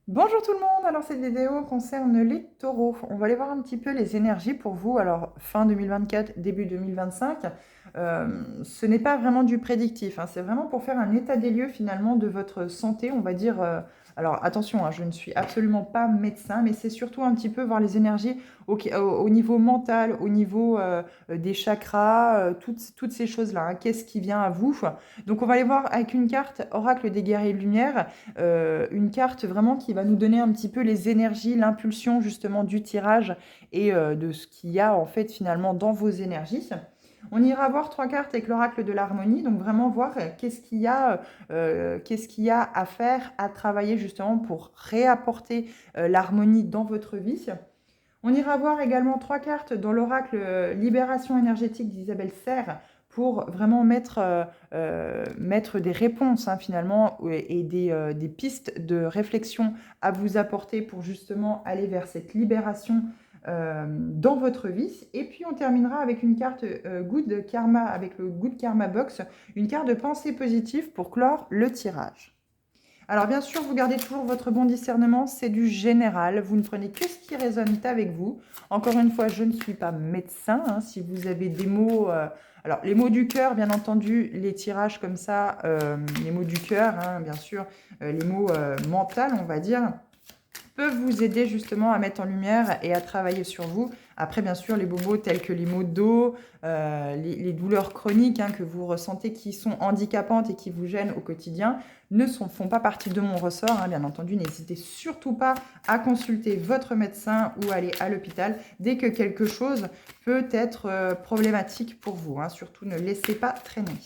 Bonjour tout le monde, alors cette vidéo concerne les taureaux. On va aller voir un petit peu les énergies pour vous. Alors fin 2024, début 2025, ce n'est pas vraiment du prédictif, hein, c'est vraiment pour faire un état des lieux finalement de votre santé, on va dire. Alors attention, hein, je ne suis absolument pas médecin, mais c'est surtout un petit peu voir les énergies au niveau mental, au niveau des chakras, toutes ces choses-là, hein. Qu'est-ce qui vient à vous? Donc on va aller voir avec une carte Oracle des guerriers de lumière. Une carte vraiment qui va nous donner un petit peu les énergies, l'impulsion justement du tirage et de ce qu'il y a en fait finalement dans vos énergies. On ira voir trois cartes avec l'oracle de l'harmonie, donc vraiment voir qu'est-ce qu'il y a à faire, à travailler justement pour réapporter l'harmonie dans votre vie. On ira voir également trois cartes dans l'oracle Libération énergétique d'Isabelle Serre pour vraiment mettre des réponses, hein, finalement, et des pistes de réflexion à vous apporter pour justement aller vers cette libération dans votre vie. Et puis on terminera avec une carte Good Karma, avec le Good Karma Box, une carte de pensée positive pour clore le tirage. Alors bien sûr, vous gardez toujours votre bon discernement, c'est du général, vous ne prenez que ce qui résonne avec vous. Encore une fois, je ne suis pas médecin, hein, si vous avez des mots... alors les mots du cœur, bien entendu, les tirages comme ça, les mots du cœur, hein, bien sûr, les mots mentaux, on va dire, peuvent vous aider justement à mettre en lumière et à travailler sur vous. Après, bien sûr, les bobos tels que les maux de dos, les douleurs chroniques, hein, que vous ressentez qui sont handicapantes et qui vous gênent au quotidien font pas partie de mon ressort, hein, bien entendu. N'hésitez surtout pas à consulter votre médecin ou aller à l'hôpital dès que quelque chose peut être problématique pour vous, hein. Surtout, ne laissez pas traîner.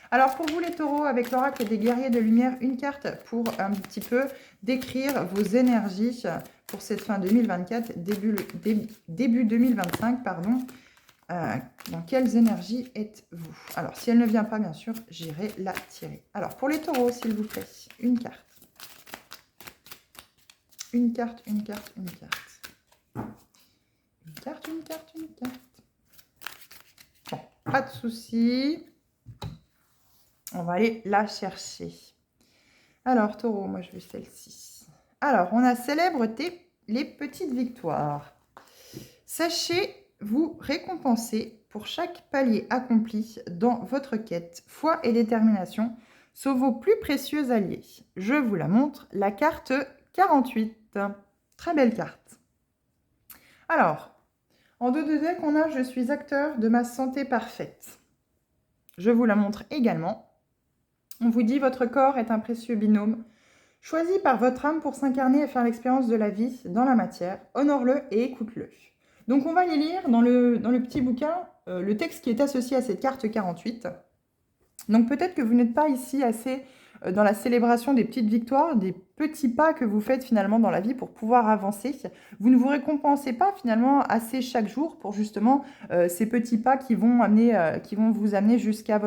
Alors pour vous les taureaux, avec l'oracle des guerriers de lumière, une carte pour un petit peu décrire vos énergies pour cette fin 2024, début 2025, pardon. Dans quelles énergies êtes-vous? Alors si elle ne vient pas, bien sûr, j'irai la tirer. Alors pour les taureaux, s'il vous plaît, une carte. Une carte, une carte, une carte. Une carte, une carte, une carte. Bon, pas de souci. On va aller la chercher. Alors, taureau, moi je veux celle-ci. Alors, on a célèbre les petites victoires. Sachez vous récompenser pour chaque palier accompli dans votre quête. Foi et détermination sont vos plus précieux alliés. Je vous la montre, la carte 48. Très belle carte. Alors, en dos de deck, on a « Je suis acteur de ma santé parfaite ». Je vous la montre également. On vous dit « Votre corps est un précieux binôme choisi par votre âme pour s'incarner et faire l'expérience de la vie dans la matière. Honore-le et écoute-le ». Donc on va y lire dans le petit bouquin le texte qui est associé à cette carte 48. Donc peut-être que vous n'êtes pas ici assez dans la célébration des petites victoires, des petits pas que vous faites finalement dans la vie pour pouvoir avancer. Vous ne vous récompensez pas finalement assez chaque jour pour justement ces petits pas qui vont vous amener jusqu'à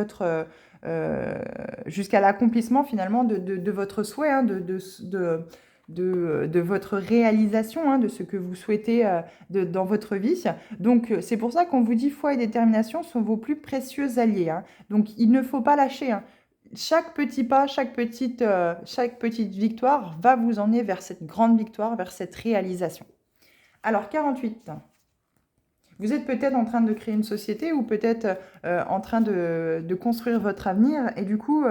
jusqu'à l'accomplissement finalement de votre souhait, hein, de votre réalisation, hein, de ce que vous souhaitez dans votre vie. Donc c'est pour ça qu'on vous dit foi et détermination sont vos plus précieux alliés, hein. Donc il ne faut pas lâcher, hein. Chaque petit pas, chaque petite victoire va vous emmener vers cette grande victoire, vers cette réalisation. Alors 48. Vous êtes peut-être en train de créer une société ou peut-être en train de construire votre avenir et du coup,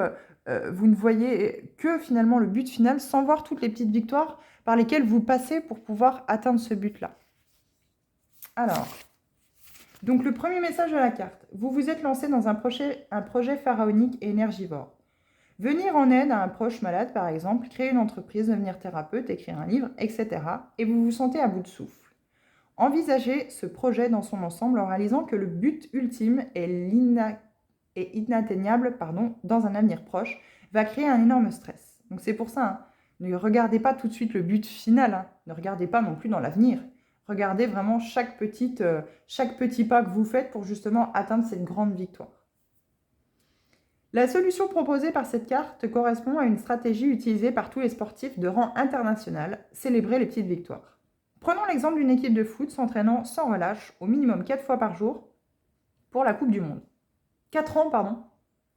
vous ne voyez que finalement le but final sans voir toutes les petites victoires par lesquelles vous passez pour pouvoir atteindre ce but-là. Alors, donc le premier message de la carte. Vous vous êtes lancé dans un projet pharaonique et énergivore. Venir en aide à un proche malade, par exemple, créer une entreprise, devenir thérapeute, écrire un livre, etc. Et vous vous sentez à bout de souffle. Envisagez ce projet dans son ensemble en réalisant que le but ultime est inatteignable dans un avenir proche, va créer un énorme stress. Donc c'est pour ça, hein, ne regardez pas tout de suite le but final, hein, ne regardez pas non plus dans l'avenir. Regardez vraiment chaque petit pas que vous faites pour justement atteindre cette grande victoire. La solution proposée par cette carte correspond à une stratégie utilisée par tous les sportifs de rang international, célébrer les petites victoires. Prenons l'exemple d'une équipe de foot s'entraînant sans relâche, au minimum 4 fois par jour, pour la Coupe du Monde. 4 ans, pardon.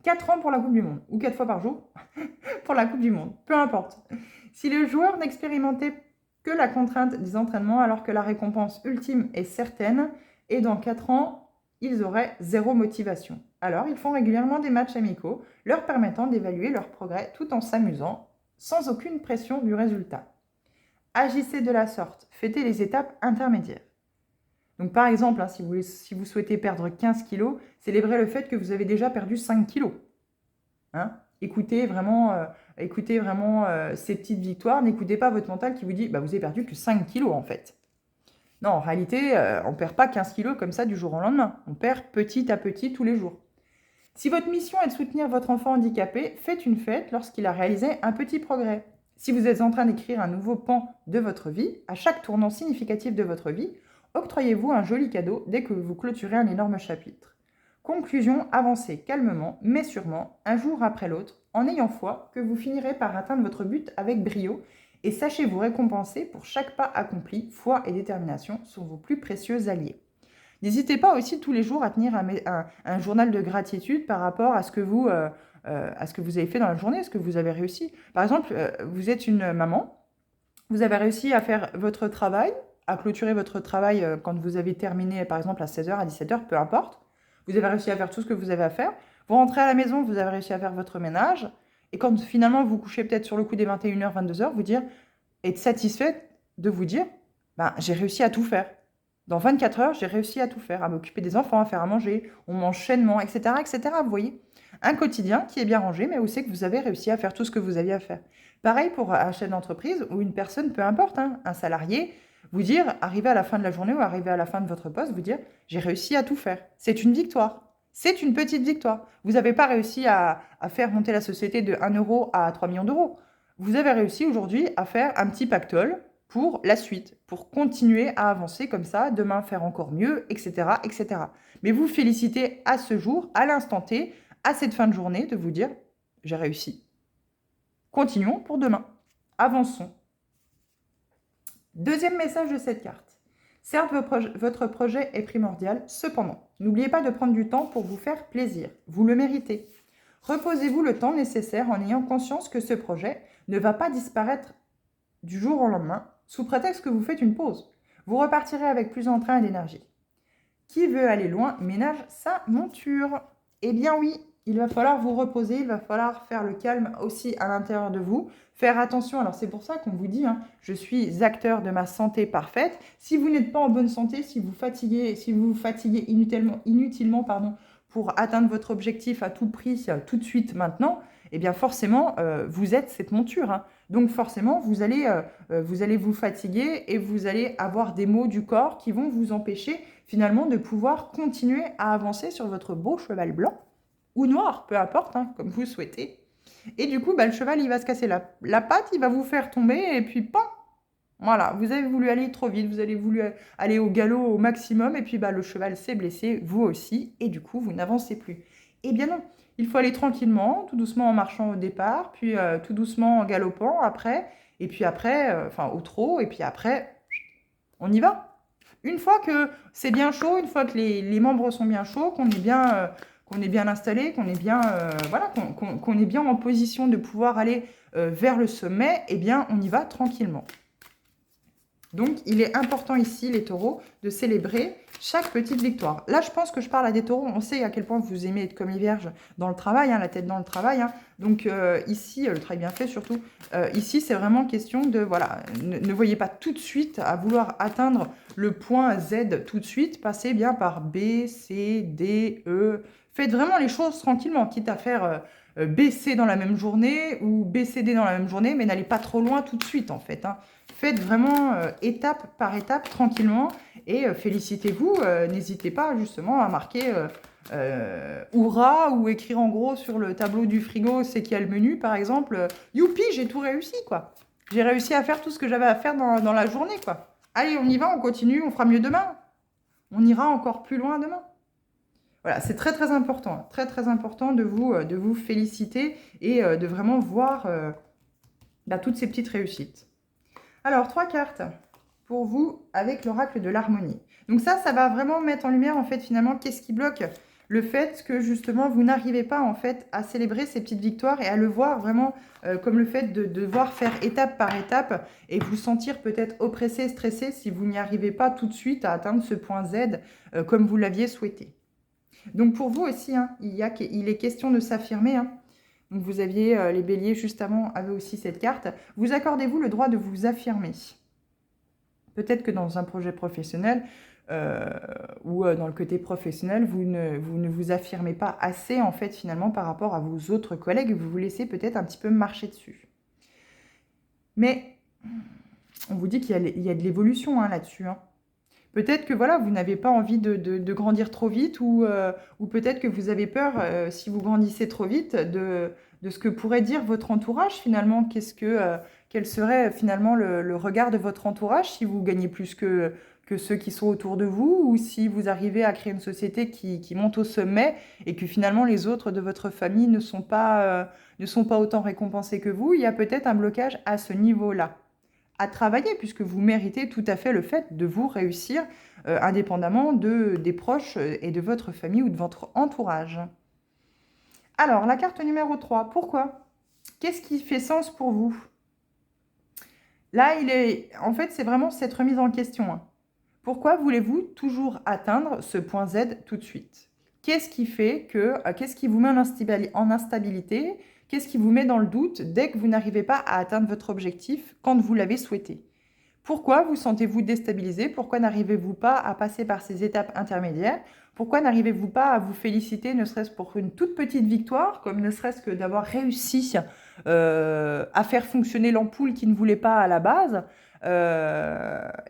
4 ans pour la Coupe du Monde, ou 4 fois par jour pour la Coupe du Monde, peu importe. Si le joueur n'expérimentait que la contrainte des entraînements alors que la récompense ultime est certaine, et dans 4 ans, ils auraient zéro motivation. Alors, ils font régulièrement des matchs amicaux, leur permettant d'évaluer leur progrès tout en s'amusant, sans aucune pression du résultat. Agissez de la sorte, fêtez les étapes intermédiaires. Donc par exemple, hein, si vous souhaitez perdre 15 kilos, célébrez le fait que vous avez déjà perdu 5 kilos. Hein, écoutez vraiment, ces petites victoires. N'écoutez pas votre mental qui vous dit bah, « vous avez perdu que 5 kilos en fait ». Non, en réalité, on ne perd pas 15 kilos comme ça du jour au lendemain. On perd petit à petit tous les jours. Si votre mission est de soutenir votre enfant handicapé, faites une fête lorsqu'il a réalisé un petit progrès. Si vous êtes en train d'écrire un nouveau pan de votre vie, à chaque tournant significatif de votre vie, octroyez-vous un joli cadeau dès que vous clôturez un énorme chapitre. Conclusion, avancez calmement, mais sûrement, un jour après l'autre, en ayant foi que vous finirez par atteindre votre but avec brio et sachez vous récompenser pour chaque pas accompli. Foi et détermination sont vos plus précieux alliés. N'hésitez pas aussi tous les jours à tenir un journal de gratitude par rapport à ce que vous avez fait dans la journée, ce que vous avez réussi. Par exemple, vous êtes une maman, vous avez réussi à faire votre travail, à clôturer votre travail quand vous avez terminé, par exemple, à 16h, à 17h, peu importe. Vous avez réussi à faire tout ce que vous avez à faire. Vous rentrez à la maison, vous avez réussi à faire votre ménage. Et quand finalement vous couchez peut-être sur le coup des 21h, 22h, vous dire, être satisfaite de vous dire, ben, j'ai réussi à tout faire. Dans 24 heures, j'ai réussi à tout faire, à m'occuper des enfants, à faire à manger, mon enchaînement, etc., etc. Vous voyez, un quotidien qui est bien rangé, mais où c'est que vous avez réussi à faire tout ce que vous aviez à faire. Pareil pour un chef d'entreprise ou une personne, peu importe, hein, un salarié, vous dire, arriver à la fin de la journée ou arriver à la fin de votre poste, vous dire, j'ai réussi à tout faire. C'est une victoire. C'est une petite victoire. Vous n'avez pas réussi à faire monter la société de 1 euro à 3 millions d'euros. Vous avez réussi aujourd'hui à faire un petit pactole pour la suite, pour continuer à avancer comme ça, demain faire encore mieux, etc., etc. Mais vous félicitez à ce jour, à l'instant T, à cette fin de journée, de vous dire, j'ai réussi. Continuons pour demain. Avançons. Deuxième message de cette carte. Certes, votre projet est primordial, cependant, n'oubliez pas de prendre du temps pour vous faire plaisir. Vous le méritez. Reposez-vous le temps nécessaire en ayant conscience que ce projet ne va pas disparaître du jour au lendemain, sous prétexte que vous faites une pause. Vous repartirez avec plus d'entrain et d'énergie. Qui veut aller loin ménage sa monture. Eh bien oui, il va falloir vous reposer, il va falloir faire le calme aussi à l'intérieur de vous, faire attention. Alors c'est pour ça qu'on vous dit, hein, je suis acteur de ma santé parfaite. Si vous n'êtes pas en bonne santé, si vous vous fatiguez inutilement pour atteindre votre objectif à tout prix, tout de suite, maintenant, eh bien forcément, vous êtes cette monture. Hein. Donc forcément, vous allez vous fatiguer et vous allez avoir des maux du corps qui vont vous empêcher finalement de pouvoir continuer à avancer sur votre beau cheval blanc ou noir, peu importe, hein, comme vous souhaitez. Et du coup, le cheval, il va se casser la patte, il va vous faire tomber et puis, pan. Voilà, vous avez voulu aller trop vite, vous avez voulu aller au galop au maximum et puis le cheval s'est blessé, vous aussi, et du coup, vous n'avancez plus. Eh bien non, il faut aller tranquillement, tout doucement en marchant au départ, puis tout doucement en galopant après, et puis après, au trot, et puis après, on y va. Une fois que c'est bien chaud, une fois que les membres sont bien chauds, qu'on est bien installé, qu'on est bien, qu'on est bien en position de pouvoir aller vers le sommet, eh bien, on y va tranquillement. Donc, il est important ici, les taureaux, de célébrer chaque petite victoire. Là, je pense que je parle à des taureaux. On sait à quel point vous aimez être comme les vierges dans le travail, hein, la tête dans le travail. Hein. Donc, ici, le travail bien fait surtout. Ici, c'est vraiment question de, voilà, ne voyez pas tout de suite à vouloir atteindre le point Z tout de suite. Passez bien par B, C, D, E. Faites vraiment les choses tranquillement, quitte à faire BC dans la même journée ou BCD dans la même journée, mais n'allez pas trop loin tout de suite, en fait. Hein. Faites vraiment étape par étape, tranquillement, et félicitez-vous. N'hésitez pas, justement, à marquer Hourra, ou écrire en gros sur le tableau du frigo, c'est qu'il y a le menu, par exemple. Youpi, j'ai tout réussi, quoi. J'ai réussi à faire tout ce que j'avais à faire dans la journée, quoi. Allez, on y va, on continue, on fera mieux demain. On ira encore plus loin demain. Voilà, c'est très, très important. Hein, très, très important de vous féliciter et de vraiment voir toutes ces petites réussites. Alors, 3 cartes pour vous avec l'oracle de l'harmonie. Donc ça va vraiment mettre en lumière, en fait, finalement, qu'est-ce qui bloque le fait que justement vous n'arrivez pas en fait à célébrer ces petites victoires et à le voir vraiment comme le fait de devoir faire étape par étape et vous sentir peut-être oppressé, stressé si vous n'y arrivez pas tout de suite à atteindre ce point Z comme vous l'aviez souhaité. Donc pour vous aussi, hein, il est question de s'affirmer. Hein. Donc vous aviez les béliers juste avant, avaient aussi cette carte. Vous accordez-vous le droit de vous affirmer? Peut-être que dans un projet professionnel ou dans le côté professionnel, vous ne vous affirmez pas assez en fait finalement par rapport à vos autres collègues. Vous vous laissez peut-être un petit peu marcher dessus. Mais on vous dit qu'il y a de l'évolution hein, là-dessus. Hein. Peut-être que voilà, vous n'avez pas envie de grandir trop vite ou peut-être que vous avez peur, si vous grandissez trop vite, de ce que pourrait dire votre entourage finalement. Quel serait finalement le regard de votre entourage si vous gagnez plus que ceux qui sont autour de vous ou si vous arrivez à créer une société qui monte au sommet et que finalement les autres de votre famille ne sont pas autant récompensés que vous. Il y a peut-être un blocage à ce niveau-là à travailler, puisque vous méritez tout à fait le fait de vous réussir indépendamment des proches et de votre famille ou de votre entourage. Alors, la carte numéro 3, pourquoi? Qu'est-ce qui fait sens pour vous? Là, en fait, c'est vraiment cette remise en question. Hein. Pourquoi voulez-vous toujours atteindre ce point Z tout de suite? Qu'est-ce qui vous met en instabilité? Qu'est-ce qui vous met dans le doute dès que vous n'arrivez pas à atteindre votre objectif quand vous l'avez souhaité? Pourquoi vous sentez-vous déstabilisé? Pourquoi n'arrivez-vous pas à passer par ces étapes intermédiaires? Pourquoi n'arrivez-vous pas à vous féliciter, ne serait-ce pour une toute petite victoire, comme ne serait-ce que d'avoir réussi à faire fonctionner l'ampoule qui ne voulait pas à la base?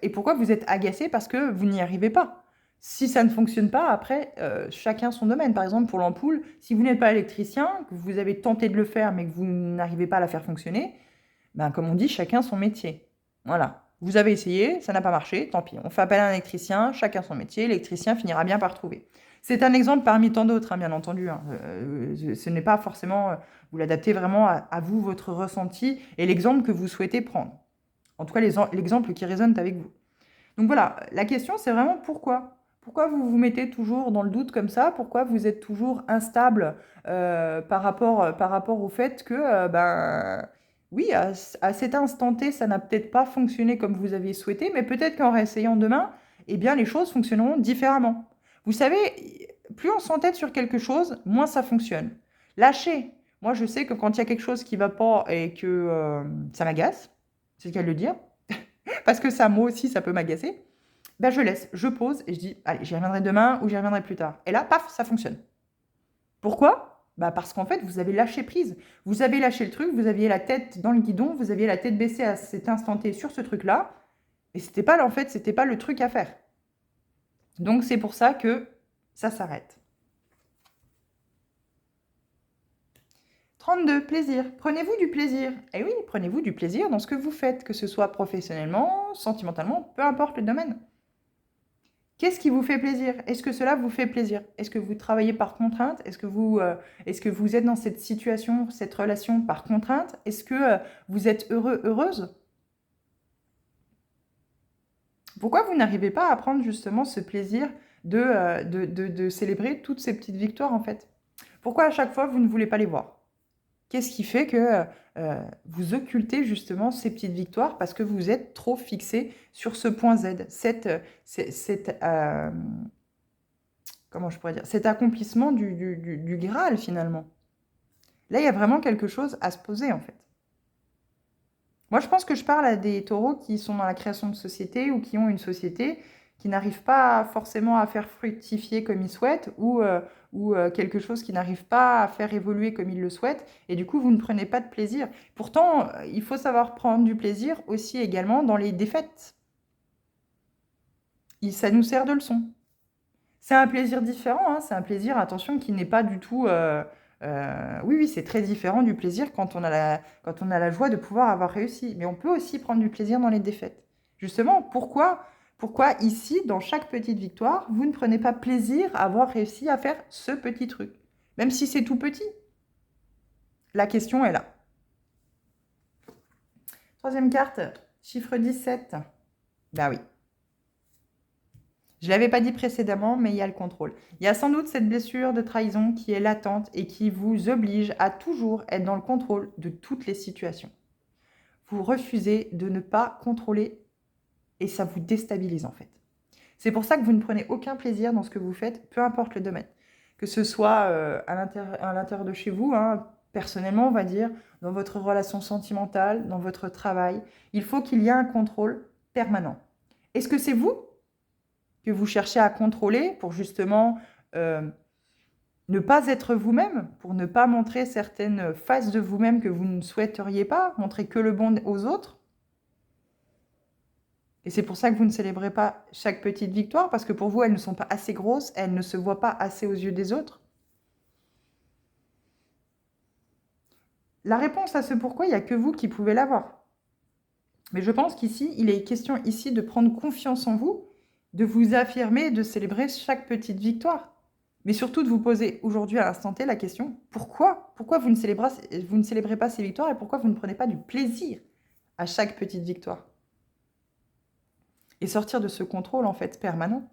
Et pourquoi vous êtes agacé parce que vous n'y arrivez pas? Si ça ne fonctionne pas, après, chacun son domaine. Par exemple, pour l'ampoule, si vous n'êtes pas électricien, que vous avez tenté de le faire, mais que vous n'arrivez pas à la faire fonctionner, ben, comme on dit, chacun son métier. Voilà. Vous avez essayé, ça n'a pas marché, tant pis. On fait appel à un électricien, chacun son métier, l'électricien finira bien par trouver. C'est un exemple parmi tant d'autres, hein, bien entendu. Hein. Ce n'est pas forcément... vous l'adaptez vraiment à vous, votre ressenti et l'exemple que vous souhaitez prendre. En tout cas, l'exemple qui résonne avec vous. Donc voilà, la question, c'est vraiment pourquoi? Pourquoi vous vous mettez toujours dans le doute comme ça? Pourquoi vous êtes toujours instable par rapport au fait que, oui, à cet instant T, ça n'a peut-être pas fonctionné comme vous aviez souhaité, mais peut-être qu'en réessayant demain, eh bien, les choses fonctionneront différemment. Vous savez, plus on s'entête sur quelque chose, moins ça fonctionne. Lâchez. Moi, je sais que quand il y a quelque chose qui ne va pas et que ça m'agace, c'est le cas de le dire, parce que ça, moi aussi, ça peut m'agacer, ben je laisse, je pose et je dis, allez, j'y reviendrai demain ou j'y reviendrai plus tard. Et là, paf, ça fonctionne. Pourquoi? Bah parce qu'en fait, vous avez lâché prise. Vous avez lâché le truc, vous aviez la tête dans le guidon, vous aviez la tête baissée à cet instant T sur ce truc-là. Et c'était pas, en fait, c'était pas le truc à faire. Donc, c'est pour ça que ça s'arrête. 32, plaisir. Prenez-vous du plaisir. Eh oui, prenez-vous du plaisir dans ce que vous faites, que ce soit professionnellement, sentimentalement, peu importe le domaine. Qu'est-ce qui vous fait plaisir? Est-ce que cela vous fait plaisir? Est-ce que vous travaillez par contrainte? Est-ce que vous êtes dans cette situation, cette relation par contrainte? Est-ce que vous êtes heureux, heureuse? Pourquoi vous n'arrivez pas à prendre justement ce plaisir de célébrer toutes ces petites victoires en fait? Pourquoi à chaque fois vous ne voulez pas les voir? Qu'est-ce qui fait que vous occultez justement ces petites victoires parce que vous êtes trop fixé sur ce point Z, comment je pourrais dire, cet accomplissement du Graal finalement. Là, il y a vraiment quelque chose à se poser en fait. Moi, je pense que je parle à des taureaux qui sont dans la création de société ou qui ont une société qui n'arrive pas forcément à faire fructifier comme ils souhaitent ou quelque chose qui n'arrive pas à faire évoluer comme ils le souhaitent. Et du coup, vous ne prenez pas de plaisir. Pourtant, il faut savoir prendre du plaisir aussi également dans les défaites. Ça nous sert de leçon. C'est un plaisir différent, hein, c'est un plaisir, attention, qui n'est pas du tout... oui, c'est très différent du plaisir quand on a la joie de pouvoir avoir réussi. Mais on peut aussi prendre du plaisir dans les défaites. Justement, pourquoi ici, dans chaque petite victoire, vous ne prenez pas plaisir à avoir réussi à faire ce petit truc? Même si c'est tout petit. La question est là. Troisième carte, chiffre 17. Bah oui. Je ne l'avais pas dit précédemment, mais il y a le contrôle. Il y a sans doute cette blessure de trahison qui est latente et qui vous oblige à toujours être dans le contrôle de toutes les situations. Vous refusez de ne pas contrôler et ça vous déstabilise en fait. C'est pour ça que vous ne prenez aucun plaisir dans ce que vous faites, peu importe le domaine. Que ce soit à l'intérieur de chez vous, hein, personnellement on va dire, dans votre relation sentimentale, dans votre travail, il faut qu'il y ait un contrôle permanent. Est-ce que c'est vous que vous cherchez à contrôler pour justement ne pas être vous-même, pour ne pas montrer certaines faces de vous-même que vous ne souhaiteriez pas, montrer que le bon aux autres? Et c'est pour ça que vous ne célébrez pas chaque petite victoire, parce que pour vous, elles ne sont pas assez grosses, elles ne se voient pas assez aux yeux des autres. La réponse à ce pourquoi, il n'y a que vous qui pouvez l'avoir. Mais je pense qu'ici, il est question ici de prendre confiance en vous, de vous affirmer et de célébrer chaque petite victoire. Mais surtout de vous poser aujourd'hui à l'instant T la question, pourquoi vous ne célébrez pas ces victoires et pourquoi vous ne prenez pas du plaisir à chaque petite victoire? Et sortir de ce contrôle, en fait, permanent.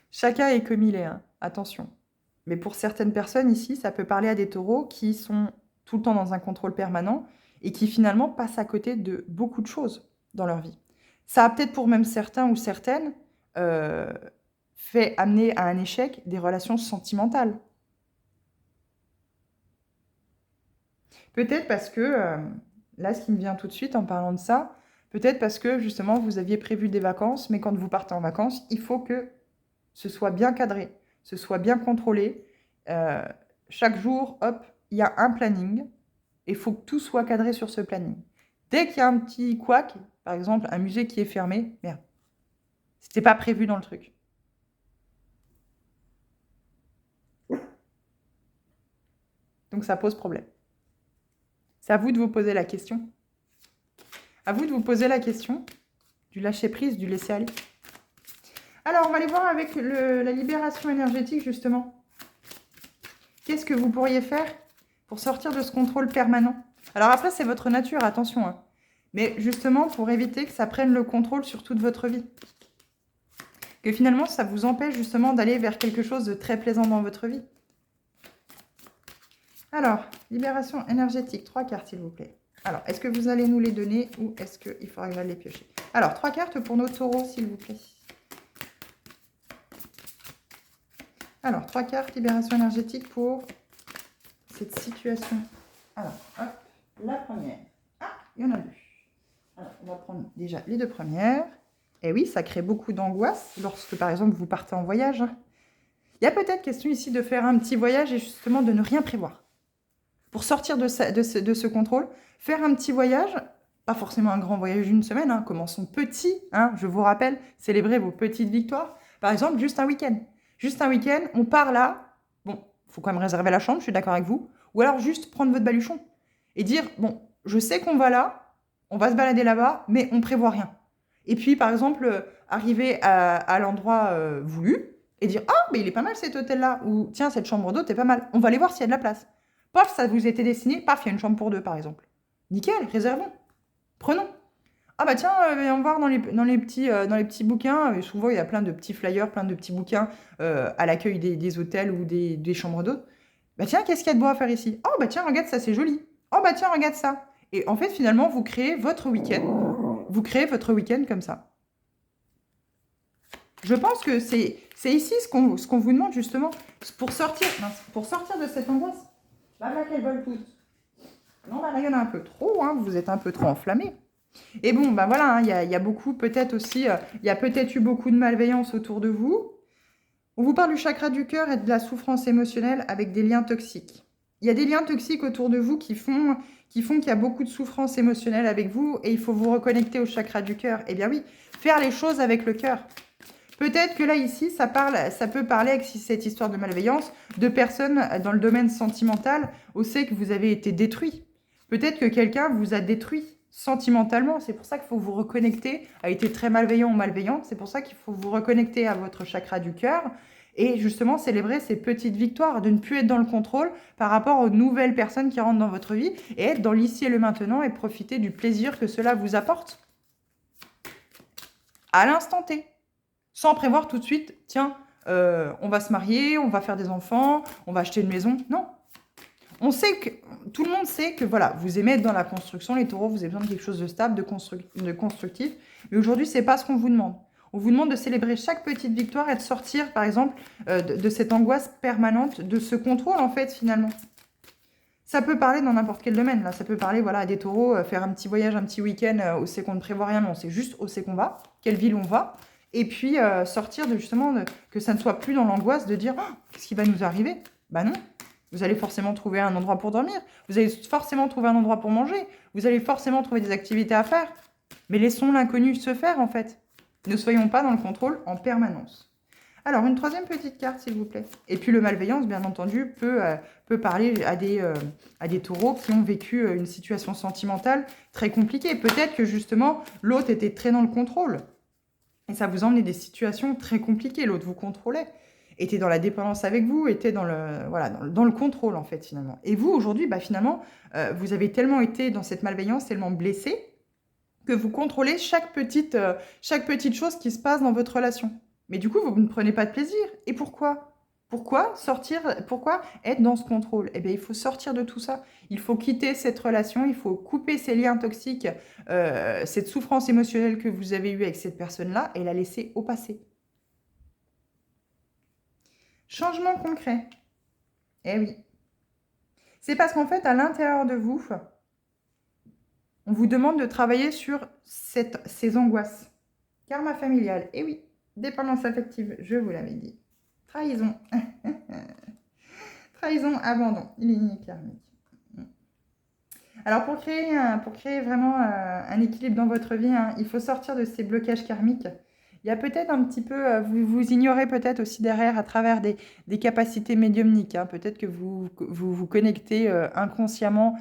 Chacun est comme il est, hein, attention. Mais pour certaines personnes ici, ça peut parler à des taureaux qui sont tout le temps dans un contrôle permanent et qui finalement passent à côté de beaucoup de choses dans leur vie. Ça a peut-être pour même certains ou certaines fait amener à un échec des relations sentimentales. Peut-être parce que, là, ce qui me vient tout de suite en parlant de ça, peut-être parce que justement vous aviez prévu des vacances, mais quand vous partez en vacances, il faut que ce soit bien cadré, ce soit bien contrôlé. Chaque jour, hop, il y a un planning et il faut que tout soit cadré sur ce planning. Dès qu'il y a un petit couac, par exemple un musée qui est fermé, merde, c'était pas prévu dans le truc. Donc ça pose problème. C'est à vous de vous poser la question. À vous de vous poser la question du lâcher-prise, du laisser-aller. Alors, on va aller voir avec la libération énergétique, justement. Qu'est-ce que vous pourriez faire pour sortir de ce contrôle permanent? Alors après, c'est votre nature, attention. Hein. Mais justement, pour éviter que ça prenne le contrôle sur toute votre vie. Que finalement, ça vous empêche justement d'aller vers quelque chose de très plaisant dans votre vie. Alors, libération énergétique, 3 cartes, s'il vous plaît. Alors, est-ce que vous allez nous les donner ou est-ce qu'il faudra que j'aille les piocher? Alors, 3 cartes pour nos taureaux, s'il vous plaît. Alors, 3 cartes, libération énergétique pour cette situation. Alors, hop, la première. Ah, il y en a 2. Alors, on va prendre déjà les 2 premières. Et oui, ça crée beaucoup d'angoisse lorsque, par exemple, vous partez en voyage. Il y a peut-être question ici de faire un petit voyage et justement de ne rien prévoir. Pour sortir de ce contrôle, faire un petit voyage, pas forcément un grand voyage d'une semaine, hein, commençons petit, hein, je vous rappelle, célébrez vos petites victoires. Par exemple, juste un week-end. Juste un week-end, on part là, bon, il faut quand même réserver la chambre, je suis d'accord avec vous, ou alors juste prendre votre baluchon et dire, bon, je sais qu'on va là, on va se balader là-bas, mais on prévoit rien. Et puis, par exemple, arriver à l'endroit voulu et dire, ah, mais il est pas mal cet hôtel-là, ou tiens, cette chambre d'hôte est pas mal, on va aller voir s'il y a de la place. Paf, ça vous était dessiné, paf, il y a une chambre pour 2, par exemple. Nickel, réservons. Prenons. Ah bah tiens, viens voir dans les petits bouquins. Souvent, il y a plein de petits flyers, plein de petits bouquins à l'accueil des hôtels ou des chambres d'hôtes. Bah tiens, qu'est-ce qu'il y a de beau à faire ici? Oh bah tiens, regarde ça, c'est joli. Oh bah tiens, regarde ça. Et en fait, finalement, vous créez votre week-end. Vous créez votre week-end comme ça. Je pense que c'est ici ce qu'on vous demande justement pour sortir de cette angoisse. Là, quel bol pousse. Non, là, il y en a un peu trop, hein, vous êtes un peu trop enflammé. Et bon, ben voilà, il y a beaucoup, peut-être aussi, il y a peut-être eu beaucoup de malveillance autour de vous. On vous parle du chakra du cœur et de la souffrance émotionnelle avec des liens toxiques. Il y a des liens toxiques autour de vous qui font qu'il y a beaucoup de souffrance émotionnelle avec vous et il faut vous reconnecter au chakra du cœur. Eh bien oui, faire les choses avec le cœur. Peut-être que là, ici, ça peut parler avec cette histoire de malveillance de personnes dans le domaine sentimental où c'est que vous avez été détruit. Peut-être que quelqu'un vous a détruit sentimentalement. C'est pour ça qu'il faut vous reconnecter, a été très malveillant ou malveillante. C'est pour ça qu'il faut vous reconnecter à votre chakra du cœur et justement célébrer ces petites victoires, de ne plus être dans le contrôle par rapport aux nouvelles personnes qui rentrent dans votre vie et être dans l'ici et le maintenant et profiter du plaisir que cela vous apporte. à l'instant T, sans prévoir tout de suite, tiens, on va se marier, on va faire des enfants, on va acheter une maison. Non. On sait que, tout le monde sait que voilà, vous aimez être dans la construction, les taureaux, vous avez besoin de quelque chose de stable, de constructif. Mais aujourd'hui, c'est pas ce qu'on vous demande. On vous demande de célébrer chaque petite victoire et de sortir, par exemple, de cette angoisse permanente, de ce contrôle, en fait, finalement. Ça peut parler dans n'importe quel domaine. Là, ça peut parler voilà, à des taureaux, faire un petit voyage, un petit week-end, où c'est qu'on ne prévoit rien, mais on sait juste où c'est qu'on va, quelle ville on va. Et puis, sortir de justement, que ça ne soit plus dans l'angoisse de dire oh, qu'est-ce qui va nous arriver? Bah non. Vous allez forcément trouver un endroit pour dormir. Vous allez forcément trouver un endroit pour manger. Vous allez forcément trouver des activités à faire. Mais laissons l'inconnu se faire, en fait. Ne soyons pas dans le contrôle en permanence. Alors, une troisième petite carte, s'il vous plaît. Et puis, le malveillance, bien entendu, peut parler à des taureaux qui ont vécu une situation sentimentale très compliquée. Peut-être que, justement, l'autre était très dans le contrôle. Et ça vous emmenait des situations très compliquées. L'autre vous contrôlait, était dans la dépendance avec vous, était dans le contrôle, en fait, finalement. Et vous, aujourd'hui, bah, finalement, vous avez tellement été dans cette malveillance, tellement blessé, que vous contrôlez chaque petite chose qui se passe dans votre relation. Mais du coup, vous ne prenez pas de plaisir. Et pourquoi? Pourquoi être dans ce contrôle? Eh bien, il faut sortir de tout ça. Il faut quitter cette relation, il faut couper ces liens toxiques, cette souffrance émotionnelle que vous avez eue avec cette personne-là et la laisser au passé. Changement concret. Eh oui. C'est parce qu'en fait, à l'intérieur de vous, on vous demande de travailler sur ces angoisses. Karma familial. Eh oui. Dépendance affective, je vous l'avais dit. Trahison. Trahison, abandon. Lignée karmique. Alors, pour créer vraiment un équilibre dans votre vie, hein, il faut sortir de ces blocages karmiques. Il y a peut-être un petit peu, vous ignorez peut-être aussi derrière à travers des capacités médiumniques. Hein, peut-être que vous connectez inconsciemment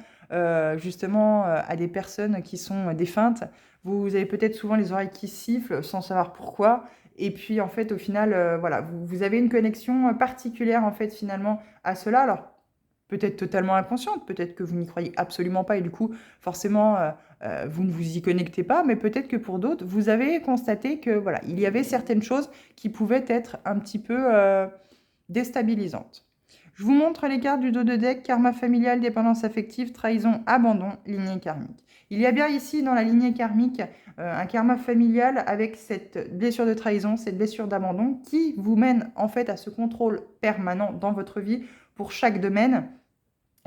justement à des personnes qui sont défuntes. Vous avez peut-être souvent les oreilles qui sifflent sans savoir pourquoi. Et puis en fait, au final, voilà, vous avez une connexion particulière en fait finalement à cela. Alors, peut-être totalement inconsciente, peut-être que vous n'y croyez absolument pas et du coup, forcément, vous ne vous y connectez pas, mais peut-être que pour d'autres, vous avez constaté que voilà, il y avait certaines choses qui pouvaient être un petit peu déstabilisantes. Je vous montre les cartes du dos de deck, karma familial, dépendance affective, trahison, abandon, lignée karmique. Il y a bien ici, dans la lignée karmique, un karma familial avec cette blessure de trahison, cette blessure d'abandon qui vous mène en fait à ce contrôle permanent dans votre vie pour chaque domaine.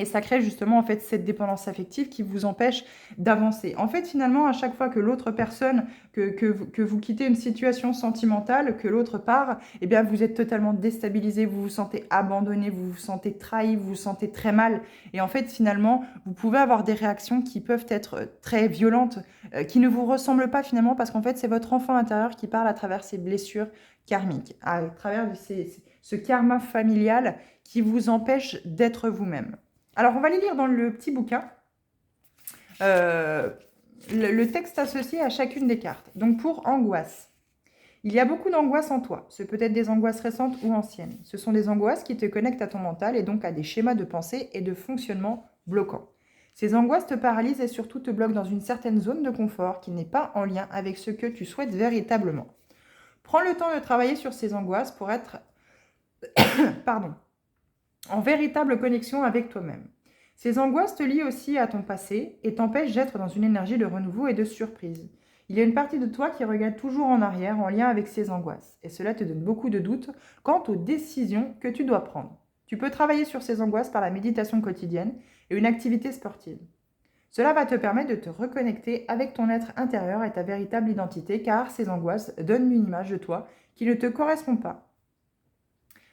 Et ça crée justement en fait cette dépendance affective qui vous empêche d'avancer. En fait, finalement, à chaque fois que l'autre personne, que vous quittez une situation sentimentale, que l'autre part, eh bien, vous êtes totalement déstabilisé, vous vous sentez abandonné, vous vous sentez trahi, vous vous sentez très mal. Et en fait, finalement, vous pouvez avoir des réactions qui peuvent être très violentes, qui ne vous ressemblent pas finalement, parce qu'en fait, c'est votre enfant intérieur qui parle à travers ces blessures karmiques, à travers ce karma familial qui vous empêche d'être vous-même. Alors, on va les lire dans le petit bouquin, le texte associé à chacune des cartes. Donc, pour angoisse, il y a beaucoup d'angoisse en toi. Ce peut être des angoisses récentes ou anciennes. Ce sont des angoisses qui te connectent à ton mental et donc à des schémas de pensée et de fonctionnement bloquants. Ces angoisses te paralysent et surtout te bloquent dans une certaine zone de confort qui n'est pas en lien avec ce que tu souhaites véritablement. Prends le temps de travailler sur ces angoisses pour être en véritable connexion avec toi-même. Ces angoisses te lient aussi à ton passé et t'empêchent d'être dans une énergie de renouveau et de surprise. Il y a une partie de toi qui regarde toujours en arrière en lien avec ces angoisses, et cela te donne beaucoup de doutes quant aux décisions que tu dois prendre. Tu peux travailler sur ces angoisses par la méditation quotidienne et une activité sportive. Cela va te permettre de te reconnecter avec ton être intérieur et ta véritable identité, car ces angoisses donnent une image de toi qui ne te correspond pas.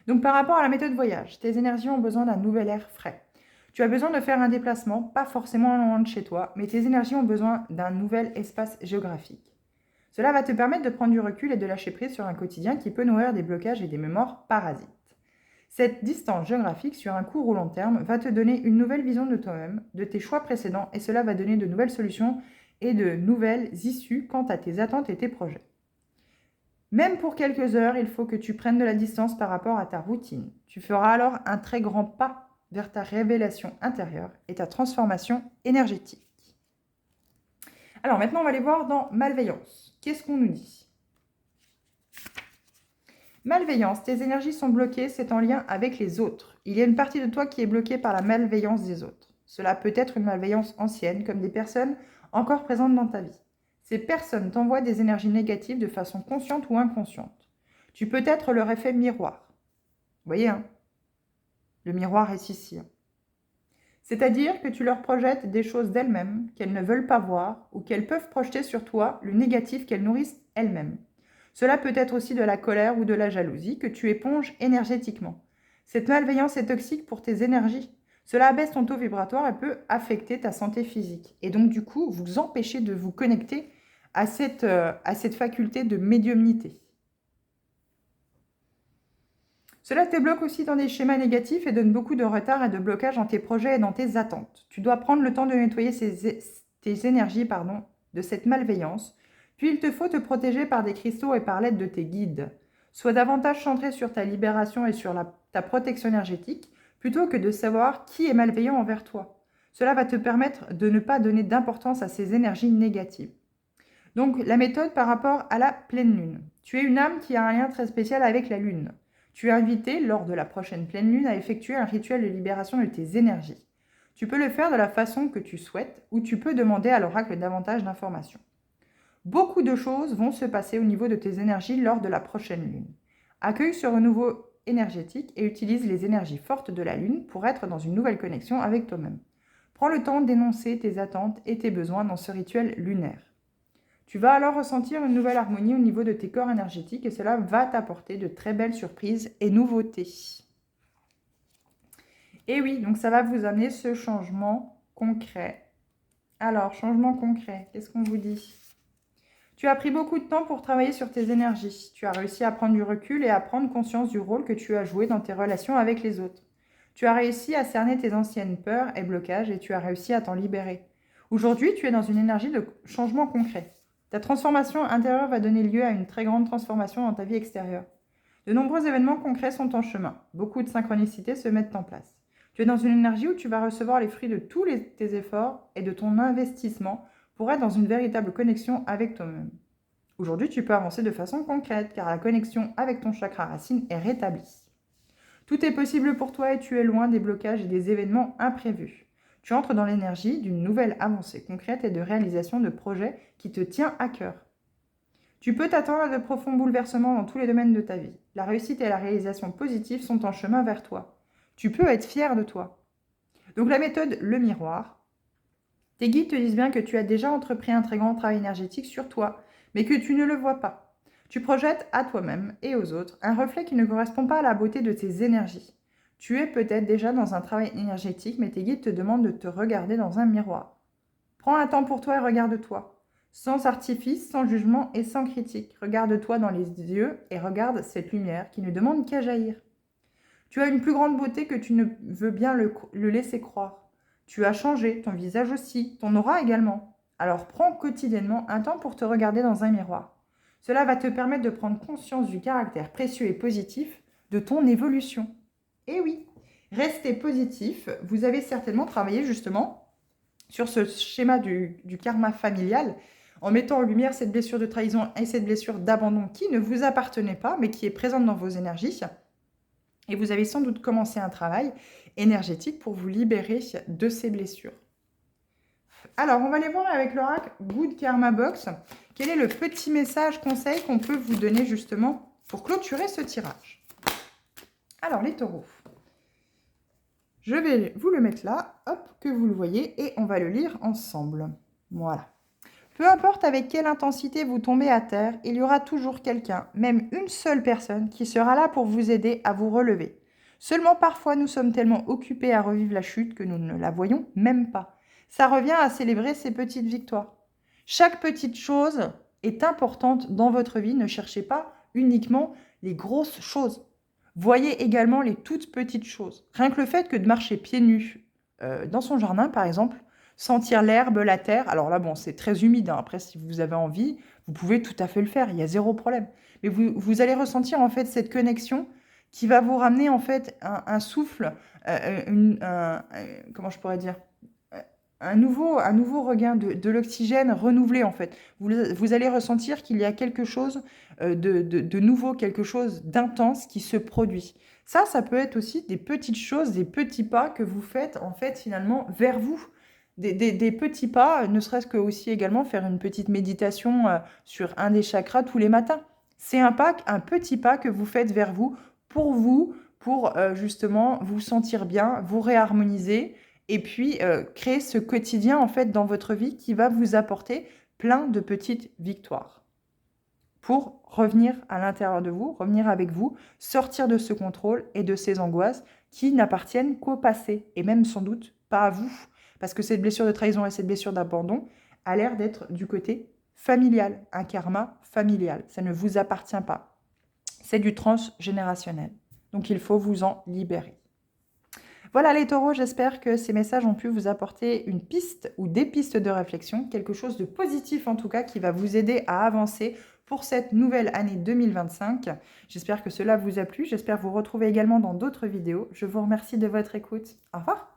Donc par rapport à la méthode voyage, tes énergies ont besoin d'un nouvel air frais. Tu as besoin de faire un déplacement, pas forcément loin de chez toi, mais tes énergies ont besoin d'un nouvel espace géographique. Cela va te permettre de prendre du recul et de lâcher prise sur un quotidien qui peut nourrir des blocages et des mémoires parasites. Cette distance géographique sur un court ou long terme va te donner une nouvelle vision de toi-même, de tes choix précédents, et cela va donner de nouvelles solutions et de nouvelles issues quant à tes attentes et tes projets. Même pour quelques heures, il faut que tu prennes de la distance par rapport à ta routine. Tu feras alors un très grand pas vers ta révélation intérieure et ta transformation énergétique. Alors maintenant, on va aller voir dans malveillance. Qu'est-ce qu'on nous dit? Malveillance, tes énergies sont bloquées, c'est en lien avec les autres. Il y a une partie de toi qui est bloquée par la malveillance des autres. Cela peut être une malveillance ancienne, comme des personnes encore présentes dans ta vie. Ces personnes t'envoient des énergies négatives de façon consciente ou inconsciente. Tu peux être leur effet miroir. Vous voyez, hein? Le miroir est ici. C'est-à-dire que tu leur projettes des choses d'elles-mêmes qu'elles ne veulent pas voir ou qu'elles peuvent projeter sur toi le négatif qu'elles nourrissent elles-mêmes. Cela peut être aussi de la colère ou de la jalousie que tu éponges énergétiquement. Cette malveillance est toxique pour tes énergies. Cela abaisse ton taux vibratoire et peut affecter ta santé physique. Et donc, du coup, vous empêcher de vous connecter à cette faculté de médiumnité. Cela te bloque aussi dans des schémas négatifs et donne beaucoup de retard et de blocage dans tes projets et dans tes attentes. Tu dois prendre le temps de nettoyer tes énergies de cette malveillance. Puis il te faut te protéger par des cristaux et par l'aide de tes guides. Sois davantage centré sur ta libération et sur ta protection énergétique plutôt que de savoir qui est malveillant envers toi. Cela va te permettre de ne pas donner d'importance à ces énergies négatives. Donc la méthode par rapport à la pleine lune. Tu es une âme qui a un lien très spécial avec la lune. Tu es invité, lors de la prochaine pleine lune, à effectuer un rituel de libération de tes énergies. Tu peux le faire de la façon que tu souhaites ou tu peux demander à l'oracle davantage d'informations. Beaucoup de choses vont se passer au niveau de tes énergies lors de la prochaine lune. Accueille ce renouveau énergétique et utilise les énergies fortes de la lune pour être dans une nouvelle connexion avec toi-même. Prends le temps d'énoncer tes attentes et tes besoins dans ce rituel lunaire. Tu vas alors ressentir une nouvelle harmonie au niveau de tes corps énergétiques et cela va t'apporter de très belles surprises et nouveautés. Et oui, donc ça va vous amener ce changement concret. Alors, changement concret, qu'est-ce qu'on vous dit ? Tu as pris beaucoup de temps pour travailler sur tes énergies. Tu as réussi à prendre du recul et à prendre conscience du rôle que tu as joué dans tes relations avec les autres. Tu as réussi à cerner tes anciennes peurs et blocages et tu as réussi à t'en libérer. Aujourd'hui, tu es dans une énergie de changement concret. Ta transformation intérieure va donner lieu à une très grande transformation dans ta vie extérieure. De nombreux événements concrets sont en chemin. Beaucoup de synchronicités se mettent en place. Tu es dans une énergie où tu vas recevoir les fruits de tous tes efforts et de ton investissement pour être dans une véritable connexion avec toi-même. Aujourd'hui, tu peux avancer de façon concrète car la connexion avec ton chakra racine est rétablie. Tout est possible pour toi et tu es loin des blocages et des événements imprévus. Tu entres dans l'énergie d'une nouvelle avancée concrète et de réalisation de projets qui te tient à cœur. Tu peux t'attendre à de profonds bouleversements dans tous les domaines de ta vie. La réussite et la réalisation positive sont en chemin vers toi. Tu peux être fier de toi. Donc la méthode le miroir. Tes guides te disent bien que tu as déjà entrepris un très grand travail énergétique sur toi, mais que tu ne le vois pas. Tu projettes à toi-même et aux autres un reflet qui ne correspond pas à la beauté de tes énergies. Tu es peut-être déjà dans un travail énergétique, mais tes guides te demandent de te regarder dans un miroir. Prends un temps pour toi et regarde-toi. Sans artifice, sans jugement et sans critique. Regarde-toi dans les yeux et regarde cette lumière qui ne demande qu'à jaillir. Tu as une plus grande beauté que tu ne veux bien le laisser croire. Tu as changé, ton visage aussi, ton aura également. Alors prends quotidiennement un temps pour te regarder dans un miroir. Cela va te permettre de prendre conscience du caractère précieux et positif de ton évolution. Et oui, restez positif. Vous avez certainement travaillé justement sur ce schéma du karma familial en mettant en lumière cette blessure de trahison et cette blessure d'abandon qui ne vous appartenait pas, mais qui est présente dans vos énergies. Et vous avez sans doute commencé un travail énergétique pour vous libérer de ces blessures. Alors, on va aller voir avec l'oracle Good Karma Box. Quel est le petit message conseil qu'on peut vous donner justement pour clôturer ce tirage? Alors, les taureaux. Je vais vous le mettre là, hop, que vous le voyez, et on va le lire ensemble. Voilà. Peu importe avec quelle intensité vous tombez à terre, il y aura toujours quelqu'un, même une seule personne, qui sera là pour vous aider à vous relever. Seulement parfois, nous sommes tellement occupés à revivre la chute que nous ne la voyons même pas. Ça revient à célébrer ces petites victoires. Chaque petite chose est importante dans votre vie. Ne cherchez pas uniquement les grosses choses. Voyez également les toutes petites choses. Rien que le fait que de marcher pieds nus dans son jardin, par exemple, sentir l'herbe, la terre. Alors là, bon, c'est très humide. Hein. Après, si vous avez envie, vous pouvez tout à fait le faire. Il y a zéro problème. Mais vous allez ressentir en fait cette connexion qui va vous ramener en fait un souffle, comment je pourrais dire, un nouveau regain de l'oxygène renouvelé en fait. Vous allez ressentir qu'il y a quelque chose de nouveau, quelque chose d'intense qui se produit. Ça peut être aussi des petites choses, des petits pas que vous faites en fait finalement vers vous. Des petits pas, ne serait-ce que aussi également faire une petite méditation sur un des chakras tous les matins. C'est un petit pas que vous faites vers vous, pour justement vous sentir bien, vous réharmoniser et puis créer ce quotidien en fait dans votre vie qui va vous apporter plein de petites victoires pour revenir à l'intérieur de vous, revenir avec vous, sortir de ce contrôle et de ces angoisses qui n'appartiennent qu'au passé et même sans doute pas à vous. Parce que cette blessure de trahison et cette blessure d'abandon a l'air d'être du côté familial, un karma familial. Ça ne vous appartient pas. C'est du transgénérationnel. Donc il faut vous en libérer. Voilà les taureaux, j'espère que ces messages ont pu vous apporter une piste ou des pistes de réflexion, quelque chose de positif en tout cas qui va vous aider à avancer pour cette nouvelle année 2025. J'espère que cela vous a plu, j'espère vous retrouver également dans d'autres vidéos. Je vous remercie de votre écoute. Au revoir.